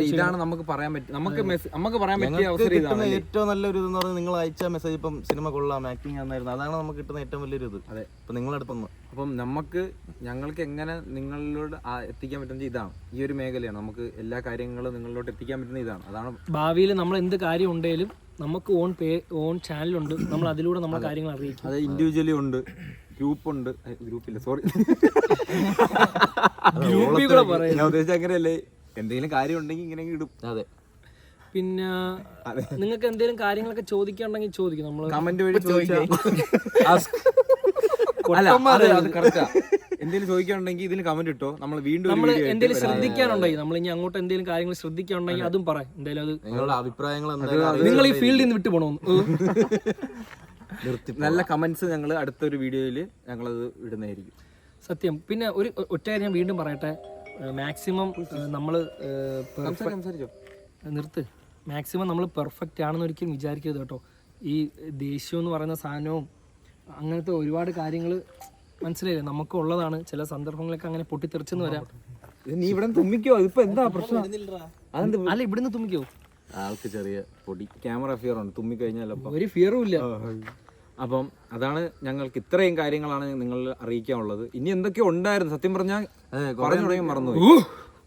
ഇതാണ് നമുക്ക് പറയാൻ പറ്റും, നമുക്ക് പറയാൻ പറ്റിയ അവസരം. ഏറ്റവും നല്ലൊരു ഇതെന്ന് പറഞ്ഞാൽ നിങ്ങൾ അയച്ച മെസ്സേജ്, ഇപ്പം സിനിമ കൊള്ളാം, ആക്ടിങ് ആയിരുന്നു, അതാണ് നമുക്ക് കിട്ടുന്ന ഏറ്റവും വലിയൊരു ഇത്. അതെ, ഇപ്പം നിങ്ങളടുത്തൊന്ന് അപ്പം ഞങ്ങൾക്ക് എങ്ങനെ നിങ്ങളിലോട്ട് എത്തിക്കാൻ പറ്റുന്നത് ഇതാണ്, ഈ ഒരു മേഖലയാണ്. നമുക്ക് എല്ലാ കാര്യങ്ങളും നിങ്ങളിലോട്ട് എത്തിക്കാൻ പറ്റുന്ന ഇതാണ്. അതാണ് ഭാവിയിൽ നമ്മൾ എന്ത് കാര്യം ഉണ്ടെങ്കിലും നമുക്ക് ഓൺ ചാനലുണ്ട്, നമ്മൾ അതിലൂടെ നമ്മുടെ കാര്യങ്ങൾ അറിയിക്കും. അത് ഇൻഡിവിജ്വലി ഉണ്ട്, ഗ്രൂപ്പുണ്ട്, ഗ്രൂപ്പില്ല സോറി, ഞാൻ ഉദ്ദേശിച്ച അങ്ങനെയല്ലേ, എന്തെങ്കിലും കാര്യം ഉണ്ടെങ്കിൽ ഇങ്ങനെ ഇടും. അതെ, പിന്നെ നിങ്ങൾക്ക് എന്തെങ്കിലും കാര്യങ്ങളൊക്കെ ചോദിക്കാനുണ്ടെങ്കിൽ ചോദിക്കും, നമ്മൾ കമന്റ് വഴി ചോദിച്ചാൽ എന്തെങ്കിലും ചോദിക്കാനുണ്ടെങ്കിൽ ഇതിന് കമന്റ് ഇട്ടോ, നമ്മൾ വീണ്ടും എന്തെങ്കിലും ശ്രദ്ധിക്കാനുണ്ടെങ്കിൽ നമ്മൾ ഇനി അങ്ങോട്ട് എന്തെങ്കിലും കാര്യങ്ങൾ ശ്രദ്ധിക്കാനുണ്ടെങ്കിൽ അതും പറയാം. എന്തായാലും അത് നിങ്ങളുടെ അഭിപ്രായങ്ങൾ നിങ്ങൾ ഈ ഫീൽഡിൽ നിന്ന് വിട്ടു പോകണമെന്ന് നല്ല കമന്റ്സ് ഞങ്ങൾ അടുത്തൊരു വീഡിയോയിൽ ഞങ്ങളത് ഇടുന്നതായിരിക്കും. സത്യം. പിന്നെ ഒരു ഒറ്റ കാര്യം ഞാൻ വീണ്ടും പറയട്ടെ, മാക്സിമം നമ്മൾ മാക്സിമം നമ്മൾ പെർഫെക്റ്റ് ആണെന്ന് ഒരിക്കലും വിചാരിക്കരുത് കേട്ടോ. ഈ ദേഷ്യം എന്ന് പറയുന്ന സാധനവും അങ്ങനത്തെ ഒരുപാട് കാര്യങ്ങൾ മനസ്സിലായില്ലേ, നമുക്ക് ഉള്ളതാണ്. ചില സന്ദർഭങ്ങളൊക്കെ അങ്ങനെ പൊട്ടിത്തെറിച്ചെന്ന് വരാം. നീ ഇവിടെ തുമ്മിക്കോ, ഇപ്പൊ എന്താ പ്രശ്നം? അല്ല, ഇവിടുന്ന് തുമ്മിക്കോ, ആൾക്ക് ചെറിയ പൊടി ക്യാമറ ഫിയർ ഉണ്ട്, തുമ്മി കഴിഞ്ഞാൽ ഒരു ഫിയറും ഇല്ല. അപ്പം അതാണ് ഞങ്ങൾക്ക് ഇത്രയും കാര്യങ്ങളാണ് നിങ്ങൾ അറിയിക്കാനുള്ളത്. ഇനി എന്തൊക്കെയോ ഉണ്ടായിരുന്നു, സത്യം പറഞ്ഞാൽ പറഞ്ഞു തുടങ്ങി മറന്നുപോയി.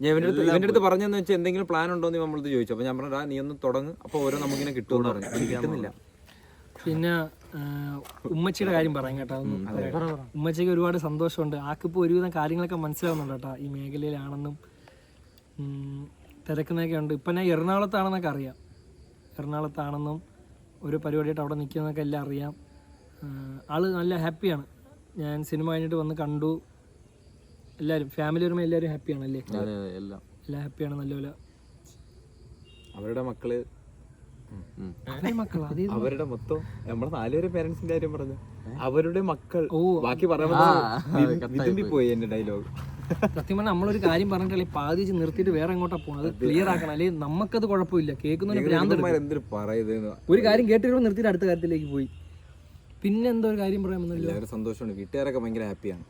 ഞാൻ ഇവന്റെ അടുത്ത് പറഞ്ഞെന്ന് വെച്ചാൽ എന്തെങ്കിലും പ്ലാൻ ഉണ്ടോ എന്ന് നമ്മളത് ചോദിച്ചു. അപ്പൊ ഞാൻ പറഞ്ഞാ നീ ഒന്ന് തുടങ്ങും, അപ്പൊ ഓരോ നമുക്കിങ്ങനെ കിട്ടുമെന്ന് പറഞ്ഞു. കിട്ടുന്നില്ല. പിന്നെ ഉമ്മച്ചിയുടെ കാര്യം പറയാം കേട്ടോ. ഉമ്മച്ചിക്ക് ഒരുപാട് സന്തോഷമുണ്ട്. ആക്കിപ്പോൾ ഒരുവിധം കാര്യങ്ങളൊക്കെ മനസ്സിലാവുന്നുണ്ട് കേട്ടോ, ഈ മേഖലയിലാണെന്നും തിരക്കുന്നൊക്കെ ഉണ്ട്. ഇപ്പം ഞാൻ എറണാകുളത്താണെന്നൊക്കെ അറിയാം, എറണാകുളത്താണെന്നും ഒരു പരിപാടിയായിട്ട് അവിടെ നിൽക്കുന്നതൊക്കെ എല്ലാം അറിയാം. ആള് നല്ല ഹാപ്പിയാണ്. ഞാൻ സിനിമ കഴിഞ്ഞിട്ട് വന്ന് കണ്ടു. എല്ലാവരും ഫാമിലി വരുമ്പോൾ എല്ലാവരും ഹാപ്പിയാണല്ലേ? എല്ലാം ഹാപ്പിയാണ്. നല്ലപോലെ അവരുടെ മക്കള് മക്കളാ, അവരുടെ മൊത്തം നമ്മളെ 4 പേരെ പേരൻസിന്റെ കാര്യം പറഞ്ഞു, അവരുടെ മക്കൾ. ബാക്കി പറയാൻ പോയി എന്റെ ഡയലോഗ്. സത്യം പറഞ്ഞാൽ നമ്മളൊരു കാര്യം പറഞ്ഞിട്ടല്ലേ പാതി നിർത്തിയിട്ട് വേറെ എങ്ങോട്ടാ പോകുന്നത്, അത് ക്ലിയർ ആക്കണം. അല്ലെങ്കിൽ നമുക്കത് കുഴപ്പമില്ല, കേൾക്കുന്നതിന് ഒരു കാര്യം കേട്ടിട്ട് നിർത്തിയിട്ട് അടുത്ത കാര്യത്തിലേക്ക് പോയി. പിന്നെ എന്തോ ഒരു കാര്യം പറയാൻ വന്നല്ലോ. സന്തോഷമാണ്, വീട്ടുകാരൊക്കെ ഭയങ്കര ഹാപ്പിയാണ്.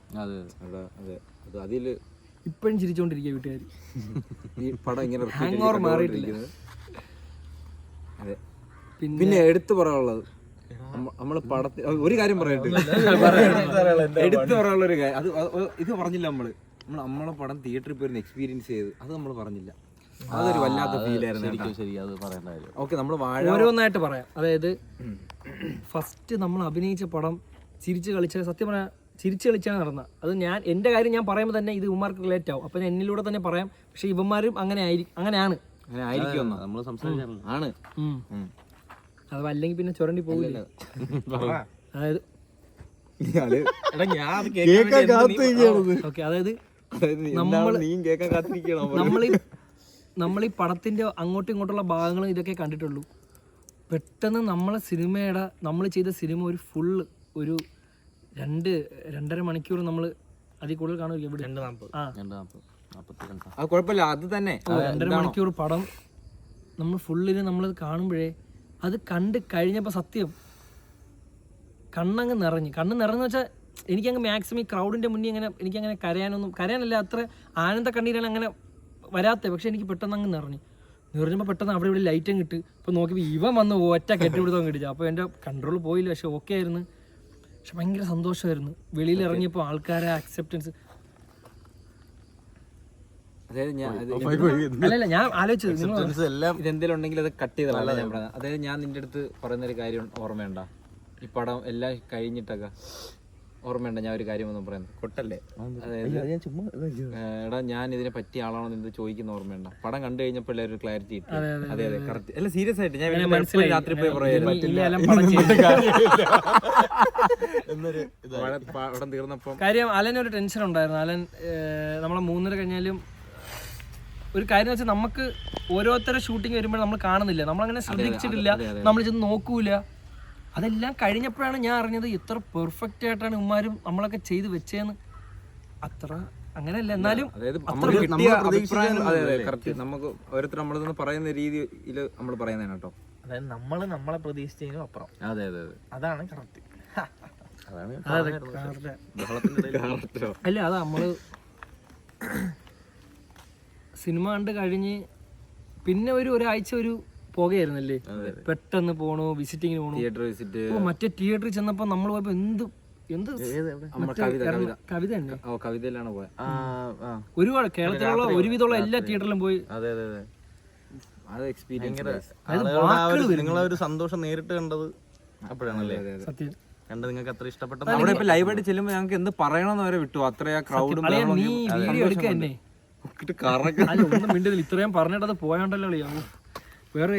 അതില് ഇപ്പോഴും ചിരിച്ചോണ്ടിരിക്കുക വീട്ടുകാർ. ഈ പടം ഇങ്ങനെ ഹാങ് ഓവർ മാറിയിട്ടില്ല. അതെ. പിന്നെ എടുത്തു പറയാനുള്ളത്, നമ്മള് പടത്തിൽ ഒരു കാര്യം പറയട്ടെ, എടുത്തു പറയാനുള്ള ഒരു കാര്യം, അത് ഇത് പറഞ്ഞില്ല. നമ്മളെ പടം തിയേറ്ററിൽ പോയിരുന്ന എക്സ്പീരിയൻസ് ചെയ്ത് അത് നമ്മൾ പറഞ്ഞില്ല. അതൊരു വല്ലാത്ത ഫീൽ ആയിരുന്നു. ഓക്കെ, നമ്മൾ ഓരോന്നായിട്ട് പറയാം. അതായത് ഫസ്റ്റ് നമ്മൾ അഭിനയിച്ച പടം ചിരിച്ച് കളിച്ച, സത്യം പറഞ്ഞാൽ ചിരിച്ച് കളിച്ചാണ് നടന്നത്. അത് ഞാൻ എൻ്റെ കാര്യം ഞാൻ പറയുമ്പോൾ തന്നെ ഇത് ഇവന്മാർക്ക് റിലേറ്റ് ആവും. അപ്പം ഞാൻ എന്നിലൂടെ തന്നെ പറയാം. പക്ഷേ ഇവന്മാരും അങ്ങനെയാണ്. അങ്ങനെ ആയിരിക്കും നമ്മൾ സംസാരിക്കാറില്ല. ആണ്. അത് അല്ലെങ്കിൽ പിന്നെ ചുരണ്ടി പോകില്ല. അതായത് ഓക്കെ, അതായത് നമ്മളീ പടത്തിന്റെ അങ്ങോട്ടും ഇങ്ങോട്ടുള്ള ഭാഗങ്ങളും ഇതൊക്കെ കണ്ടിട്ടുള്ളൂ. പെട്ടെന്ന് നമ്മൾ ചെയ്ത സിനിമ ഒരു ഫുള്ള് ഒരു 2-2.5 മണിക്കൂർ നമ്മൾ അതിൽ കൂടുതൽ കാണില്ല. ഇവിടെ 2:40 കുഴപ്പമില്ല, അത് തന്നെ 2.5 മണിക്കൂർ പടം നമ്മൾ ഫുള്ളിന് നമ്മളത് കാണുമ്പോഴേ അത് കണ്ട് കഴിഞ്ഞപ്പോൾ സത്യം കണ്ണ് നിറഞ്ഞു വെച്ചാൽ എനിക്കങ്ങ് മാക്സിമം ഈ ക്രൗഡിൻ്റെ മുന്നിൽ എനിക്കങ്ങനെ കരയാനല്ല, അത്ര ആനന്ദ കണ്ണീരാണ് അങ്ങനെ വരാത്തത്. പക്ഷെ എനിക്ക് പെട്ടെന്ന് അങ്ങ് നിറഞ്ഞപ്പോൾ പെട്ടെന്ന് അവിടെ ഇവിടെ ലൈറ്റും കിട്ടും. അപ്പോൾ നോക്കിയപ്പോൾ ഇവൻ വന്ന് ഒറ്റ കെട്ടിപ്പിടുത്തം കിട്ടിച്ചു. അപ്പോൾ എൻ്റെ കൺട്രോൾ പോയില്ല. പക്ഷെ ഓക്കെ ആയിരുന്നു. പക്ഷെ ഭയങ്കര സന്തോഷമായിരുന്നു വെളിയിൽ ഇറങ്ങിയപ്പോൾ ആൾക്കാരെ അക്സെപ്റ്റൻസ്. അല്ലല്ല, ഞാൻ ആലോചിച്ചത് ഇതെന്തെങ്കിലും ഉണ്ടെങ്കിൽ അത് കട്ട് ചെയ്തല്ല ഞാൻ പറഞ്ഞത്. അതായത് ഞാൻ നിന്റെ അടുത്ത് പറയുന്നൊരു കാര്യം ഓർമ്മയുണ്ട? ഈ പടം എല്ലാം കഴിഞ്ഞിട്ടൊക്കെ ഓർമ്മയുണ്ട ഞാൻ ഒരു കാര്യം ഒന്നും പറയുന്നത്? കൊട്ടല്ലേ? അതായത് എടാ ഞാൻ ഇതിനെ പറ്റിയ ആളാണോ എന്ന് ചോദിക്കുന്ന ഓർമ്മയുണ്ട? പടം കണ്ടു കഴിഞ്ഞപ്പോൾ എല്ലാവരും ഒരു ക്ലാരിറ്റി കിട്ടി. അതെ കറക്റ്റ്. അല്ല സീരിയസ് ആയിട്ട് ഞാൻ രാത്രി പോയി പടം തീർന്നപ്പം കാര്യം അലനൊരു ടെൻഷൻ ഉണ്ടായിരുന്നു. അലൻ നമ്മളെ 3:30 കഴിഞ്ഞാലും ഒരു കാര്യം വെച്ചാൽ നമുക്ക് ഓരോരുത്തരുടെ ഷൂട്ടിങ് വരുമ്പോൾ നമ്മൾ കാണുന്നില്ല, നമ്മളങ്ങനെ ശ്രദ്ധിച്ചിട്ടില്ല, നമ്മൾ ചെന്ന് നോക്കൂല. അതെല്ലാം കഴിഞ്ഞപ്പോഴാണ് ഞാൻ അറിഞ്ഞത് എത്ര പെർഫെക്റ്റ് ആയിട്ടാണ് ഉമ്മാരും നമ്മളൊക്കെ ചെയ്ത് വെച്ചതെന്ന്. അത്ര അങ്ങനെയല്ല, എന്നാലും നമുക്ക് ഓരോരുത്തർ നമ്മളിന്ന് പറയുന്ന രീതിയിൽ നമ്മൾ പറയുന്നതാണ് കേട്ടോ. അതായത് നമ്മളെ പ്രതീക്ഷിച്ചതിനും അപ്പുറം. അതെ അതാണ് കറക്റ്റ്. അല്ല, അത് നമ്മള് സിനിമ കണ്ട് കഴിഞ്ഞ് പിന്നെ ഒരാഴ്ച പോകുകയായിരുന്നല്ലേ, പെട്ടെന്ന് പോണു, വിസിറ്റിങ്ങിന് പോണു. മറ്റേ തിയേറ്ററിൽ ചെന്നപ്പോ നമ്മൾ പോയപ്പോ കവിത തന്നെ കവിതയിലാണ് പോയത്. ഒരുപാട് കേരളത്തിലുള്ള ഒരുവിധമുള്ള എല്ലാ തിയേറ്ററിലും പോയി. നിങ്ങളെ ഒരു സന്തോഷം നേരിട്ട് കണ്ടത് അപ്പോഴാണല്ലേ? സത്യം കണ്ട് നിങ്ങൾക്ക് അത്ര ഇഷ്ടപ്പെട്ട അവിടെ ഇപ്പൊ ലൈവായിട്ട് ചെല്ലുമ്പോ ഞങ്ങൾക്ക് എന്ത് പറയണമെന്ന് വരെ വിട്ടു. അത്രയാ ക്രൗഡും നീ വീഡിയോ എടുക്കുക തന്നെ ഒന്നും മിണ്ടുന്നില്ല. ഇത്രയും പറഞ്ഞിട്ടത് പോയാണ്ടല്ലോ കളിയാ. വേറെ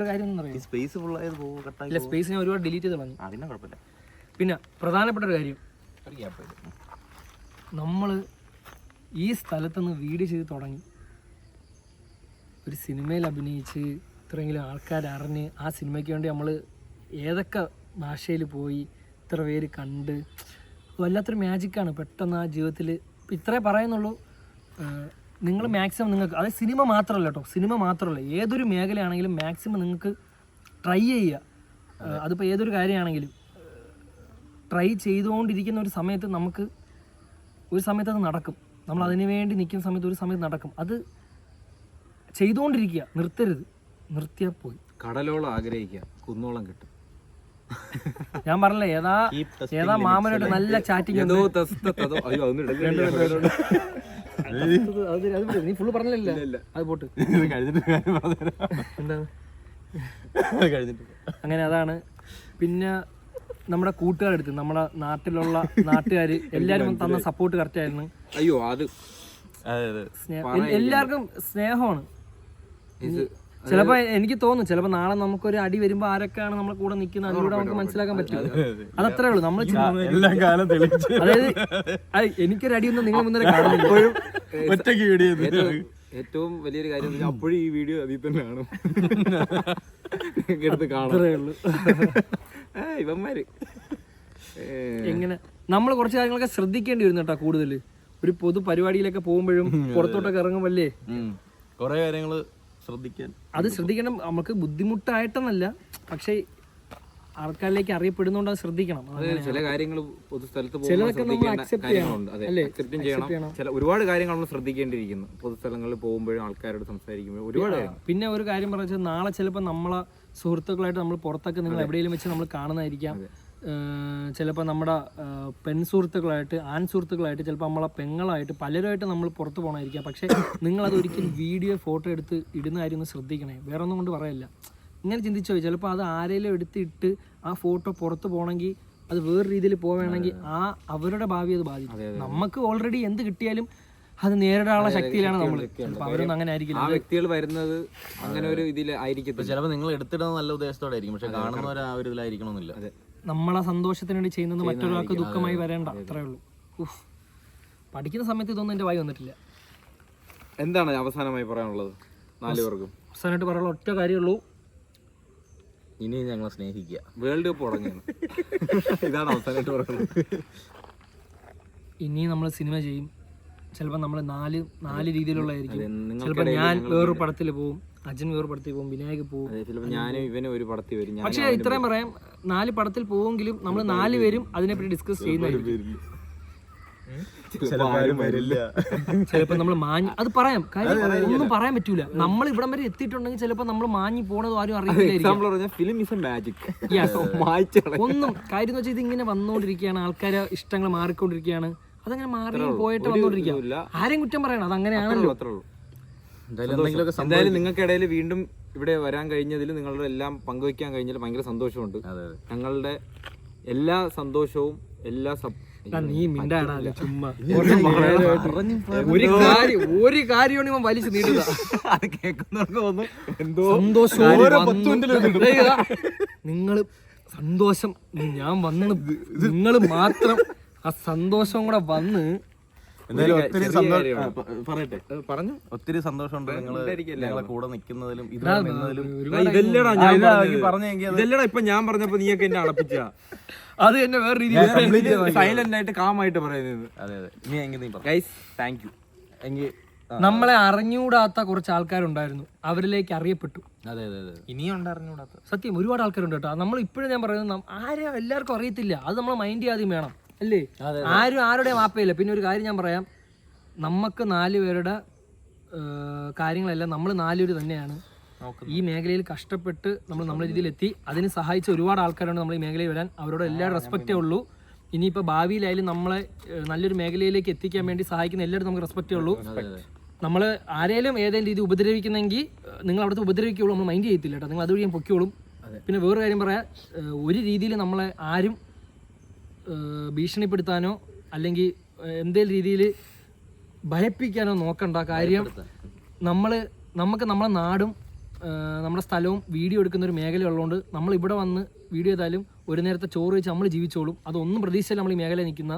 കാര്യം ഒന്നും അറിയാം. സ്പേസ് ഫുൾ ആയത് ഇല്ല, സ്പേസ് ഞാൻ ഒരുപാട് ഡിലീറ്റ് ചെയ്ത് കളഞ്ഞു. അതിനെ കുഴപ്പമില്ല. പിന്നെ പ്രധാനപ്പെട്ട ഒരു കാര്യം, നമ്മൾ ഈ സ്ഥലത്തുനിന്ന് വീഡിയോ ചെയ്ത് തുടങ്ങി, ഒരു സിനിമയിൽ അഭിനയിച്ച് ഇത്രയെങ്കിലും ആൾക്കാരറിഞ്ഞ് ആ സിനിമയ്ക്ക് വേണ്ടി നമ്മൾ ഏതൊക്കെ ഭാഷയിൽ പോയി ഇത്ര പേര് കണ്ട്, വല്ലാത്തൊരു മാജിക്കാണ്. പെട്ടെന്ന് ആ ജീവിതത്തിൽ ഇത്രേ പറയുന്നുള്ളൂ. നിങ്ങൾ മാക്സിമം നിങ്ങൾക്ക്, അതായത് സിനിമ മാത്രമല്ല കേട്ടോ, സിനിമ മാത്രമല്ല ഏതൊരു മേഖലയാണെങ്കിലും മാക്സിമം നിങ്ങൾക്ക് ട്രൈ ചെയ്യുക. അതിപ്പോൾ ഏതൊരു കാര്യമാണെങ്കിലും ട്രൈ ചെയ്തുകൊണ്ടിരിക്കുന്ന ഒരു സമയത്ത് അത് നടക്കും. നമ്മൾ അതിനു വേണ്ടി നിൽക്കുന്ന സമയത്ത് ഒരു സമയത്ത് നടക്കും. അത് ചെയ്തുകൊണ്ടിരിക്കുക, നിർത്തരുത്. നിർത്തിയാൽ പോയി. കടലോളം ആഗ്രഹിക്കുക, കുന്നോളം കിട്ടും. ഞാൻ പറഞ്ഞില്ലേ, ഏതാ മാമനോട്ട് നല്ല ചാറ്റിങ്. നീ ഫുള്ള് പറഞ്ഞില്ല, അത് പോട്ട്. എന്താണ് അങ്ങനെ? അതാണ്. പിന്നെ നമ്മുടെ കൂട്ടുകാരെടുത്ത് നമ്മുടെ നാട്ടുകാർ എല്ലാവരും തന്ന സപ്പോർട്ട് കറക്റ്റ് ആയിരുന്നു. അയ്യോ, അത് എല്ലാവർക്കും സ്നേഹമാണ്. ചിലപ്പോ എനിക്ക് തോന്നുന്നു ചിലപ്പോ നാളെ നമുക്കൊരു അടി വരുമ്പോ ആരൊക്കെയാണ് നമ്മളെ കൂടെ നിൽക്കുന്നത് അതിലൂടെ നമുക്ക് മനസ്സിലാക്കാൻ പറ്റും. അതത്രേ ഉള്ളൂ. നമ്മൾ അതായത് എനിക്കൊരു അടിയൊന്നും നിങ്ങൾ മുന്നേ കാണുന്നില്ല. ഏറ്റവും വലിയൊരു കാര്യം അപ്പോഴും ഈ വീഡിയോ അതിൽ തന്നെ കാണും, എടുത്ത് കാണാം. ഇവന്മാര് എങ്ങനെ നമ്മൾ കുറച്ച് കാര്യങ്ങളൊക്കെ ശ്രദ്ധിക്കേണ്ടി വരും കേട്ടോ. കൂടുതൽ ഒരു പൊതു പരിപാടിയിലൊക്കെ പോകുമ്പോഴും പുറത്തോട്ടൊക്കെ ഇറങ്ങുമ്പല്ലേ കുറെ കാര്യങ്ങള് അത് ശ്രദ്ധിക്കണം. നമുക്ക് ബുദ്ധിമുട്ടായിട്ടെന്നല്ല, പക്ഷെ ആൾക്കാരിലേക്ക് അറിയപ്പെടുന്നോണ്ട് അത് ശ്രദ്ധിക്കണം. ചില കാര്യങ്ങൾ പൊതുസ്ഥലത്ത് ചിലതൊക്കെ നമ്മൾ അക്സെപ്റ്റ് ചെയ്യണം. ഒരുപാട് കാര്യങ്ങൾ നമ്മൾ ശ്രദ്ധിക്കേണ്ടിയിരിക്കുന്നു പൊതുസ്ഥലങ്ങളിൽ പോകുമ്പോഴും ആൾക്കാരോട് സംസാരിക്കുമ്പോഴും ഒരുപാട്. പിന്നെ ഒരു കാര്യം പറഞ്ഞാൽ നാളെ ചിലപ്പോൾ നമ്മളെ സുഹൃത്തുക്കളായിട്ട് നമ്മൾ പുറത്തൊക്കെ നിങ്ങൾ എവിടെയെങ്കിലും വെച്ച് നമ്മൾ കാണുന്നതായിരിക്കാം. ചിലപ്പോൾ നമ്മുടെ പെൺ സുഹൃത്തുക്കളായിട്ട്, ആൺ സുഹൃത്തുക്കളായിട്ട്, ചിലപ്പോൾ നമ്മളെ പെങ്ങളായിട്ട് പലരുമായിട്ട് നമ്മൾ പുറത്ത് പോകണമായിരിക്കാം. പക്ഷേ നിങ്ങളത് ഒരിക്കലും വീഡിയോ ഫോട്ടോ എടുത്ത് ഇടുന്ന കാര്യം ഒന്ന് ശ്രദ്ധിക്കണേ. വേറെ ഒന്നും കൊണ്ട് പറയല്ല. ഇങ്ങനെ ചിന്തിച്ചോ, ചിലപ്പോൾ അത് ആരെങ്കിലും എടുത്തിട്ട് ആ ഫോട്ടോ പുറത്ത് പോകണമെങ്കിൽ അത് വേറെ രീതിയിൽ പോവുകയാണെങ്കിൽ അവരുടെ ഭാവി അത് ബാധിക്കും. നമുക്ക് ഓൾറെഡി എന്ത് കിട്ടിയാലും അത് നേരിടാനുള്ള ശക്തിയിലാണ് നമ്മൾ. ചിലപ്പോൾ അവരൊന്നും അങ്ങനെ ആയിരിക്കില്ല. ആ വ്യക്തികൾ വരുന്നത് അങ്ങനെ ഒരു ഇതിൽ ആയിരിക്കത്തില്ല. ചിലപ്പോൾ നിങ്ങൾ എടുത്തിടുന്നത് നല്ല ഉദ്ദേശത്തോടെ ആയിരിക്കും, പക്ഷെ കാണുന്നവർ ആ ഒരു ഇതിലായിരിക്കണമെന്നില്ല. നമ്മളെ സന്തോഷത്തിന് വേണ്ടി ചെയ്യുന്നത് മറ്റൊരാൾക്ക് ദുഃഖമായി വരേണ്ട, അത്രേ ഉള്ളൂ. ഉഫ്, പഠിക്കുന്ന സമയത്ത് ഇതൊന്നും എൻ്റെ വായി വന്നിട്ടില്ല. എന്താണ് അവസാനമായി പറയാനുള്ളത് 4 പേർക്കും? അവസാനമായിട്ട് പറയാനുള്ള ഒറ്റ കാര്യമുള്ളൂ, ഇനി ഞങ്ങളെ സ്നേഹിക്കുക. വേൾഡ് കപ്പ് തുടങ്ങിയാണ്. ഇതാണ് അവസാനമായിട്ട് പറയുന്നത്. ഇനി നമ്മൾ സിനിമ ചെയ്യും. ചിലപ്പോൾ നമ്മൾ നാല് രീതിയിലുള്ളതായിരിക്കും. നിങ്ങൾക്ക് ചിലപ്പോൾ ഞാൻ വേറൊരു പടത്തിൽ പോവും, അജൻ വേറൊരു പടത്തിൽ പോകും, വിനായക് പോവും. ചിലപ്പോൾ ഞാനും ഇവനും ഒരു പടത്തിൽ വരും. പക്ഷേ ഇത്രയും പറയാം, 4 പടത്തിൽ പോവെങ്കിലും നമ്മൾ 4 പേരും അതിനെപ്പറ്റി ഡിസ്കസ് ചെയ്യുന്നതായിരിക്കും. ചിലപ്പോൾ നമ്മൾ മാഞ്ഞ്, അത് പറയാം, കാര്യം ഒന്നും പറയാൻ പറ്റൂല. നമ്മൾ ഇവിടം വരെ എത്തിയിട്ടുണ്ടെങ്കിൽ ചിലപ്പോൾ നമ്മൾ മാഞ്ഞി പോണത് ആരും അറിയില്ലായിരിക്കും. ഒന്നും കാര്യം എന്ന് വെച്ചാൽ ഇത് ഇങ്ങനെ വന്നുകൊണ്ടിരിക്കുകയാണ്, ആൾക്കാരെ ഇഷ്ടങ്ങൾ മാറിക്കൊണ്ടിരിക്കുകയാണ്. അതങ്ങനെ മാറി പോയിട്ട് വന്നുകൊണ്ടിരിക്കുക. ആരെയും കുറ്റം പറയണം, അതങ്ങനെയാണല്ലോ. എന്തായാലും നിങ്ങൾക്കിടയിൽ വീണ്ടും ഇവിടെ വരാൻ കഴിഞ്ഞതിൽ, നിങ്ങളുടെ എല്ലാം പങ്കുവയ്ക്കാൻ കഴിഞ്ഞതിൽ ഭയങ്കര സന്തോഷമുണ്ട്. ഞങ്ങളുടെ എല്ലാ സന്തോഷവും നീ മിണ്ടാടാ ചുമ്മാ. ഒരു കാര്യമാണ് ഇവൻ വലിച്ചു നീട്ടുക. അത് കേൾക്കുന്നവർക്ക് തോന്നും എന്തോ നിങ്ങള് സന്തോഷം, ഞാൻ വന്ന് നിങ്ങൾ മാത്രം ആ സന്തോഷം കൂടെ വന്ന്. പറയട്ടെ, പറഞ്ഞു. ഒത്തിരി സന്തോഷമുണ്ട് ഞങ്ങളെ കൂടെ നിൽക്കുന്നതിലും ഇതെല്ലടാ ഇപ്പൊ ഞാൻ പറഞ്ഞപ്പോ നീയൊക്കെ എന്നെ അടപ്പിച്ച. അത് എന്നെ വേറെ രീതിയിൽ സൈലന്റ് ആയിട്ട് കാമായിട്ട് പറയുന്നത്. അതെ അതെ. നീ എങ്കിൽ നീ പറ. Guys thank you. എങ്കിൽ നമ്മളെ അറിഞ്ഞൂടാത്ത കുറച്ച് ആൾക്കാരുണ്ടായിരുന്നു, അവരിലേക്ക് അറിയപ്പെട്ടു. അതെ അതെ അതെ. ഇനിയും ഉണ്ട് അറിഞ്ഞൂടാത്ത സത്യം ഒരുപാട് ആൾക്കാരുണ്ട് കേട്ടോ. നമ്മൾ ഇപ്പോഴും ഞാൻ പറയുന്നത് ആരും എല്ലാവർക്കും അറിയത്തില്ല. അത് നമ്മൾ മൈൻഡ് ചെയ്യാതെയും വേണം, അല്ലേ? ആരും ആരുടെയും മാപ്പയില്ല. പിന്നെ ഒരു കാര്യം ഞാൻ പറയാം, നമുക്ക് 4 പേരുടെ കാര്യങ്ങളെല്ലാം നമ്മൾ 4 പേര് തന്നെയാണ് ഈ മേഖലയിൽ കഷ്ടപ്പെട്ട് നമ്മുടെ രീതിയിൽ എത്തി. അതിന് സഹായിച്ച ഒരുപാട് ആൾക്കാരാണ് നമ്മൾ ഈ മേഖലയിൽ വരാൻ. അവരോട് എല്ലാവരും റെസ്പെക്റ്റേ ഉള്ളൂ. ഇനിയിപ്പോൾ ഭാവിയിലായാലും നമ്മളെ നല്ലൊരു മേഖലയിലേക്ക് എത്തിക്കാൻ വേണ്ടി സഹായിക്കുന്ന എല്ലാവരും നമുക്ക് റെസ്പെക്റ്റേ ഉള്ളൂ. നമ്മൾ ആരെയും ഏതെങ്കിലും രീതി ഉപദ്രവിക്കുന്നെങ്കിൽ നിങ്ങൾ അവിടുത്തെ ഉപദ്രവിക്കുള്ളൂ, നമ്മൾ മൈൻഡ് ചെയ്യത്തില്ല കേട്ടോ. നിങ്ങൾ അതുവഴി ഞാൻ പൊക്കിയോളും. പിന്നെ വേറൊരു കാര്യം പറയാം, ഒരു രീതിയിൽ നമ്മളെ ആരും ഭീഷണിപ്പെടുത്താനോ അല്ലെങ്കിൽ എന്തെങ്കിലും രീതിയിൽ ഭയപ്പിക്കാനോ നോക്കണ്ട. കാര്യം നമുക്ക് നമ്മളെ നാടും നമ്മുടെ സ്ഥലവും വീഡിയോ എടുക്കുന്ന ഒരു മേഖല ഉള്ളതുകൊണ്ട് നമ്മൾ ഇവിടെ വന്ന് വീഡിയോ ചെയ്താലും ഒരു നേരത്തെ ചോറ് വെച്ച് നമ്മൾ ജീവിച്ചോളും. അതൊന്നും പ്രതീക്ഷിച്ചാൽ നമ്മൾ ഈ മേഖല നിൽക്കുന്ന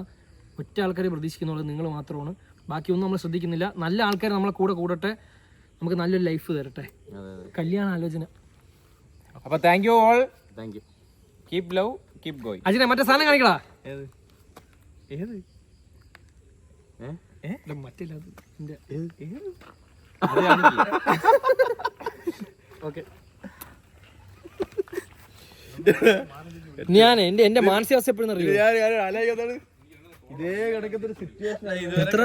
ഒറ്റ ആൾക്കാരെ പ്രതീക്ഷിക്കുന്നുള്ളത് നിങ്ങൾ മാത്രമാണ്. ബാക്കിയൊന്നും നമ്മൾ ശ്രദ്ധിക്കുന്നില്ല. നല്ല ആൾക്കാർ നമ്മളെ കൂടട്ടെ, നമുക്ക് നല്ലൊരു ലൈഫ് തരട്ടെ. കല്യാണ ആലോചന. അപ്പൊ thank you all. Thank you. Keep love, keep going. അജിനെ മറ്റേ സാധനം കാണിക്കടാ. ഞാൻ എന്റെ മാനസികാവസ്ഥ എപ്പോഴും അറിയാം. ഇതേ കിടക്കുന്ന ഒരു സിറ്റുവേഷൻ